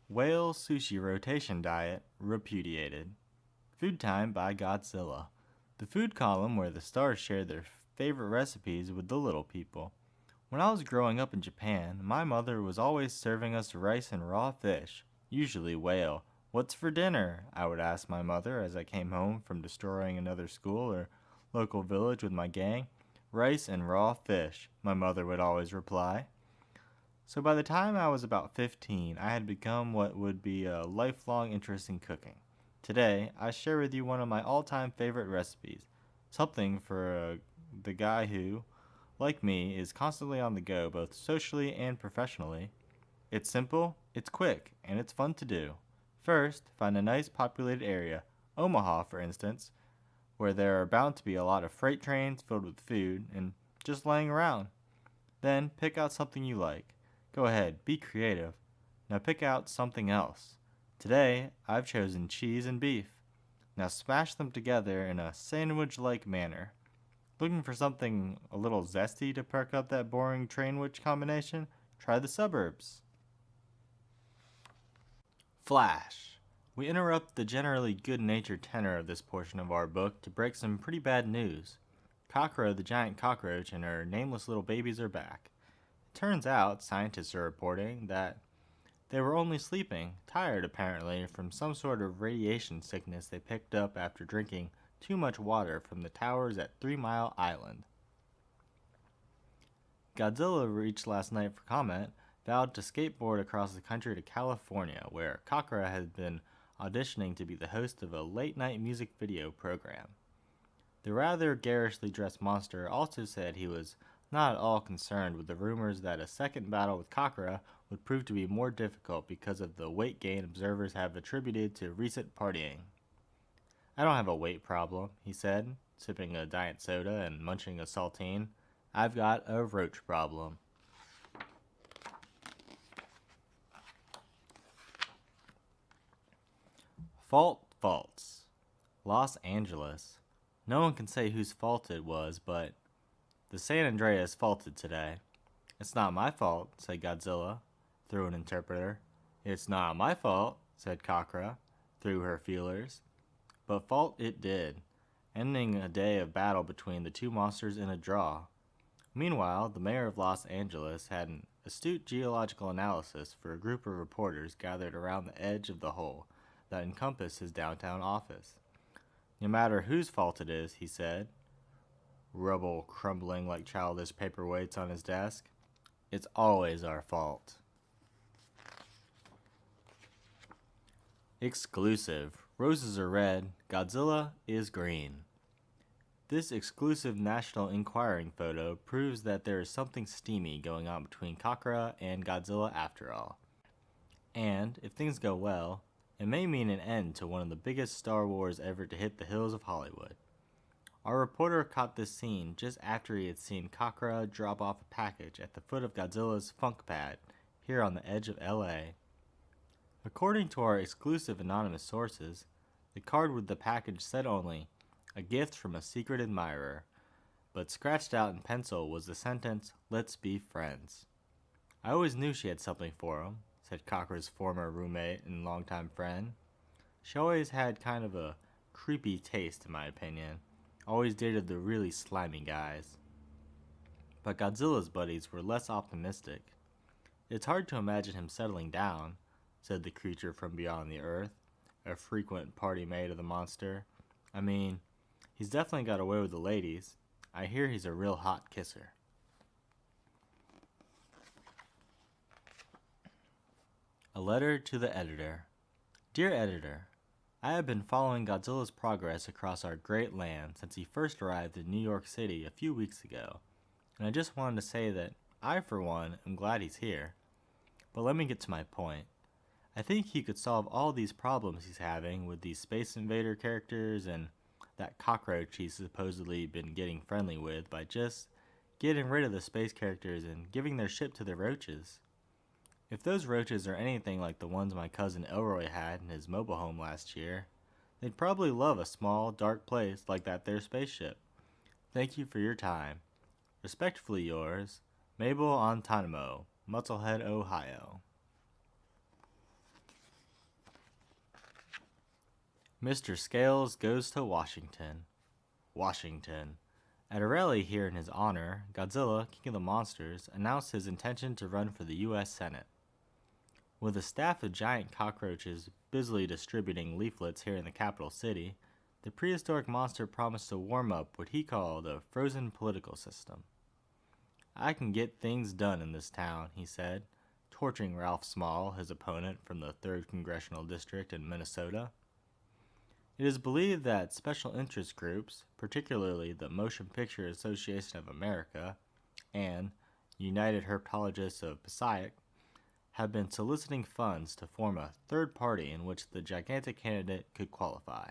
Whale Sushi Rotation Diet Repudiated. Food Time by Godzilla. The food column where the stars share their favorite recipes with the little people. When I was growing up in Japan, my mother was always serving us rice and raw fish, usually whale. "What's for dinner?" I would ask my mother as I came home from destroying another school or local village with my gang. "Rice and raw fish," my mother would always reply. So by the time I was about 15, I had become what would be a lifelong interest in cooking. Today, I share with you one of my all-time favorite recipes, something for the guy who, like me, is constantly on the go both socially and professionally. It's simple, it's quick, and it's fun to do. First, find a nice populated area, Omaha for instance, where there are bound to be a lot of freight trains filled with food and just laying around. Then pick out something you like. Go ahead, be creative. Now pick out something else. Today, I've chosen cheese and beef. Now smash them together in a sandwich-like manner. Looking for something a little zesty to perk up that boring train-witch combination? Try the suburbs. Flash. We interrupt the generally good-natured tenor of this portion of our book to break some pretty bad news. Cockra the giant cockroach and her nameless little babies are back. It turns out, scientists are reporting, that they were only sleeping, tired apparently from some sort of radiation sickness they picked up after drinking too much water from the towers at 3 Mile Island. Godzilla reached last night for comment, vowed to skateboard across the country to California, where Cockra had been auditioning to be the host of a late-night music video program. The rather garishly dressed monster also said he was not at all concerned with the rumors that a second battle with Cockra would prove to be more difficult because of the weight gain observers have attributed to recent partying. "I don't have a weight problem," he said, sipping a diet soda and munching a saltine. "I've got a roach problem." Faults. Los Angeles. No one can say whose fault it was, but the San Andreas faulted today. "It's not my fault," said Godzilla, through an interpreter. "It's not my fault," said Cockra, through her feelers. But fault it did, ending a day of battle between the two monsters in a draw. Meanwhile, the mayor of Los Angeles had an astute geological analysis for a group of reporters gathered around the edge of the hole that encompassed his downtown office. "No matter whose fault it is," he said, rubble crumbling like childish paperweights on his desk, "it's always our fault." Exclusive. Roses are red, Godzilla is green. This exclusive National Enquiring photo proves that there is something steamy going on between Cockra and Godzilla after all. And, if things go well, it may mean an end to one of the biggest Star Wars ever to hit the hills of Hollywood. Our reporter caught this scene just after he had seen Cockra drop off a package at the foot of Godzilla's funk pad, here on the edge of LA. According to our exclusive anonymous sources, the card with the package said only, "A gift from a secret admirer," but scratched out in pencil was the sentence, "Let's be friends." "I always knew she had something for him," said Cockra's former roommate and longtime friend. "She always had kind of a creepy taste, in my opinion. Always dated the really slimy guys." But Godzilla's buddies were less optimistic. "It's hard to imagine him settling down," said the creature from beyond the earth, a frequent party mate of the monster. "I mean, he's definitely got away with the ladies. I hear he's a real hot kisser." A letter to the editor. Dear Editor, I have been following Godzilla's progress across our great land since he first arrived in New York City a few weeks ago, and I just wanted to say that I, for one, am glad he's here. But let me get to my point. I think he could solve all these problems he's having with these Space Invader characters and that cockroach he's supposedly been getting friendly with by just getting rid of the space characters and giving their ship to the roaches. If those roaches are anything like the ones my cousin Elroy had in his mobile home last year, they'd probably love a small, dark place like that there spaceship. Thank you for your time. Respectfully yours, Mabel Antonimo, Musclehead, Ohio. Mr. Scales goes to Washington. Washington. At a rally here in his honor, Godzilla, King of the Monsters, announced his intention to run for the U.S. Senate. With a staff of giant cockroaches busily distributing leaflets here in the capital city, the prehistoric monster promised to warm up what he called a frozen political system. "I can get things done in this town," he said, torching Ralph Small, his opponent from the 3rd Congressional District in Minnesota. It is believed that special interest groups, particularly the Motion Picture Association of America and United Herpetologists of Passaic, have been soliciting funds to form a third party in which the gigantic candidate could qualify.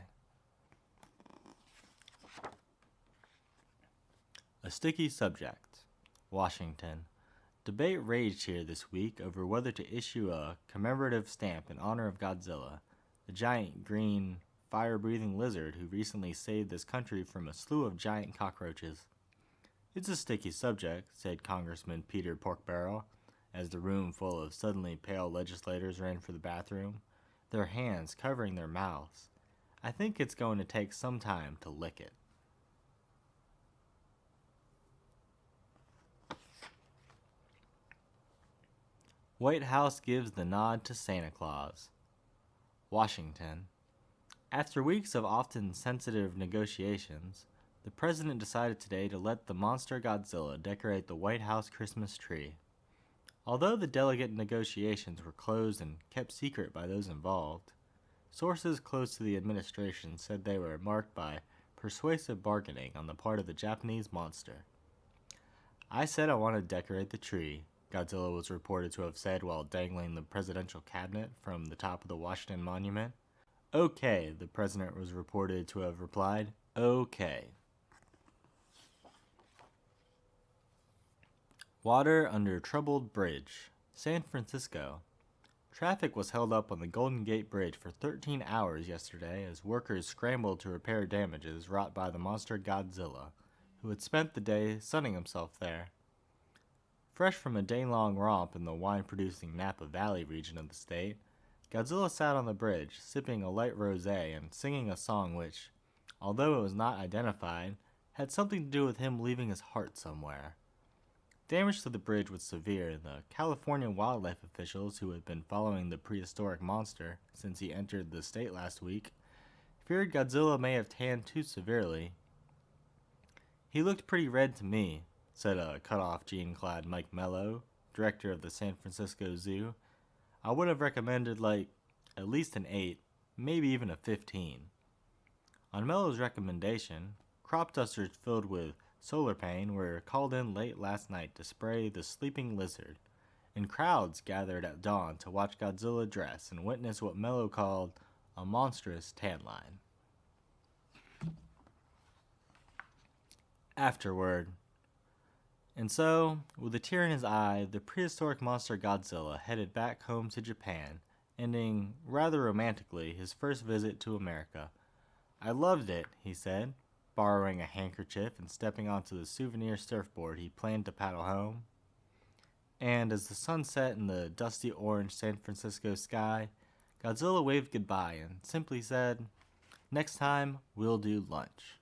A sticky subject. Washington. Debate raged here this week over whether to issue a commemorative stamp in honor of Godzilla, the giant green, fire-breathing lizard who recently saved this country from a slew of giant cockroaches. "It's a sticky subject," said Congressman Peter Porkbarrel, as the room full of suddenly pale legislators ran for the bathroom, their hands covering their mouths. "I think it's going to take some time to lick it." White House gives the nod to Santa Claus. Washington. After weeks of often sensitive negotiations, the president decided today to let the monster Godzilla decorate the White House Christmas tree. Although the delicate negotiations were closed and kept secret by those involved, sources close to the administration said they were marked by persuasive bargaining on the part of the Japanese monster. "I said I want to decorate the tree," Godzilla was reported to have said while dangling the presidential cabinet from the top of the Washington Monument. "Okay," the president was reported to have replied. "Okay." Water under troubled bridge. San Francisco. Traffic was held up on the Golden Gate Bridge for 13 hours yesterday as workers scrambled to repair damages wrought by the monster Godzilla, who had spent the day sunning himself there. Fresh from a day-long romp in the wine-producing Napa Valley region of the state, Godzilla sat on the bridge, sipping a light rosé and singing a song which, although it was not identified, had something to do with him leaving his heart somewhere. Damage to the bridge was severe, and the California wildlife officials who had been following the prehistoric monster since he entered the state last week feared Godzilla may have tanned too severely. "He looked pretty red to me," said a cut-off jean-clad Mike Mello, director of the San Francisco Zoo. "I would have recommended, at least an 8, maybe even a 15. On Mello's recommendation, crop dusters filled with solar pane were called in late last night to spray the sleeping lizard, and crowds gathered at dawn to watch Godzilla dress and witness what Mello called a monstrous tan line. Afterward. And so, with a tear in his eye, the prehistoric monster Godzilla headed back home to Japan, ending, rather romantically, his first visit to America. "I loved it," he said, borrowing a handkerchief and stepping onto the souvenir surfboard he planned to paddle home. And as the sun set in the dusty orange San Francisco sky, Godzilla waved goodbye and simply said, "Next time, we'll do lunch."